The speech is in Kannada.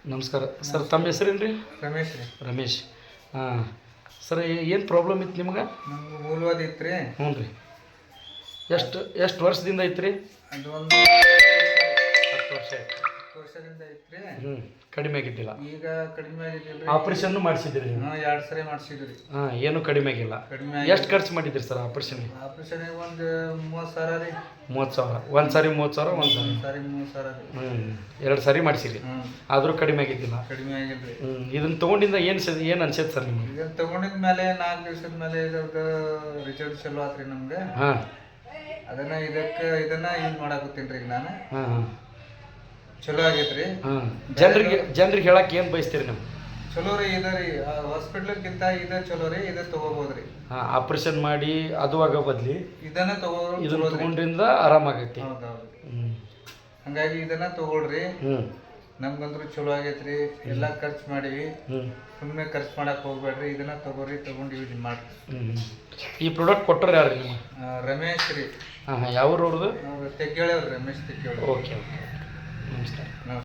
ನಮಸ್ಕಾರ ಸರ್. ತಮ್ಮ ಹೆಸರೇನು ರೀ? ರಮೇಶ್ ರೀ. ರಮೇಶ್. ಹಾಂ ಸರ್, ಏನು ಪ್ರಾಬ್ಲಮ್ ಇತ್ತು ನಿಮ್ಗೆ? ನಮ್ಗೆ ಮೂಲವಾದ ಇತ್ತು ರೀ. ಹ್ಞೂ ರೀ. ಎಷ್ಟು ವರ್ಷದಿಂದ ಐತ್ರಿ? ಅದು ಒಂದು 10 ವರ್ಷ ಆಯ್ತು. 10 ವರ್ಷದಿಂದ ಐತ್ರಿ. ಕಡಿಮೆ ಆಗಿದ್ದಿಲ್ಲ. ಈಗ ಕಡಿಮೆ ಆಗಿದ್ದಿಲ್ಲ. ಆಪ್ರೇಷನ್ನು ಮಾಡಿಸಿದ್ರಿ ನೀವು? 2 ಸರಿ ಮಾಡಿಸಿದ್ರಿ. ಏನು ಕಡಿಮೆ ಆಗಿಲ್ಲ. ಕಡಿಮೆ ಎಷ್ಟು ಖರ್ಚು ಮಾಡಿದ್ರಿ ಸರ್ ಆಪ್ರೇಷನ್ಗೆ? ಆಪ್ರೇಷನ್ಗೆ ಒಂದು 30,000 ರೀ. 30,000. ಒಂದು ಸಾರಿ 30,000, ಒಂದು ಸಾರಿ? ಸಾರಿ 30,000 ರೀ. 2 ಸಾರಿ ಮಾಡಿಸಿರಿ. ಆದರೂ ಕಡಿಮೆ ಆಗಿದ್ದಿಲ್ಲ. ಕಡಿಮೆ ಆಗಿಲ್ಲ ರೀ. ಇದನ್ನು ತೊಗೊಂಡಿಂದ ಏನು ಅನ್ಸೈತೆ ಸರ್ ನಿಮಗೆ? ಇದನ್ನು ತೊಗೊಂಡಿದ ಮೇಲೆ 4 ದಿವಸದ ಮೇಲೆ ಇದ್ರದ್ದು ರಿಸಲ್ಟ್ ಚಲೋ ಆತ್ರಿ ನಮ್ಗೆ. ಹಾಂ. ಇದನ್ನ ಯೂಸ್ ಮಾಡಾಕತ್ತೀನಿ ರೀ ಈಗ ನಾನು. ಹಾಂ. ಚಲೋ ಆಗೈತ್ರಿ. ಹಾಂ. ಜನರಿಗೆ ಹೇಳಕ್ಕೆ ಏನು ಬಯಸ್ತೀರಿ ನೀವು? ಚಲೋ ರೀ. ಇದು ರೀ ಹಾಸ್ಪಿಟ್ಲಕ್ಕಿಂತ ಇದು ಚಲೋ ರೀ. ಇದು ತೊಗೋಬೋದ್ರಿ. ಹಾಂ. ಆಪ್ರೇಷನ್ ಮಾಡಿ ಅದು ಆಗೋ ಬದಲಿ ಇದನ್ನ ತಗೊಂಡ್ರಿಂದ ಆರಾಮಾಗೈತಿ. ಹೌದೌದು. ಹಂಗಾಗಿ ಇದನ್ನ ತಗೊಳ್ರಿ. ನಮ್ಗಂದ್ರೂ ಚಲೋ ಆಗೈತ್ರಿ. ಎಲ್ಲ ಖರ್ಚು ಮಾಡಿವಿ. ಸುಮ್ಮನೆ ಖರ್ಚು ಮಾಡಕ್ ಹೋಗ್ಬೇಡ್ರಿ. ಇದನ್ನ ತಗೋರಿ, ತಗೊಂಡು ಯೂಸ್ ಮಾಡ್ರಿ. ಈ ಪ್ರಾಡಕ್ಟ್ ಕೊಟ್ಟರು ಯಾರು ನಿಮ್ಮ? ರಮೇಶ್ ರೀ. ಹಾಂ. ಯಾವ ಊರವ್ರದ್ದು? ತೆಗ್ಗೇಳವ್ರಿ. ರಮೇಶ್ ತೆಗ್ಗೇಳಿ. ಓಕೆ. ನಮಸ್ಕಾರ.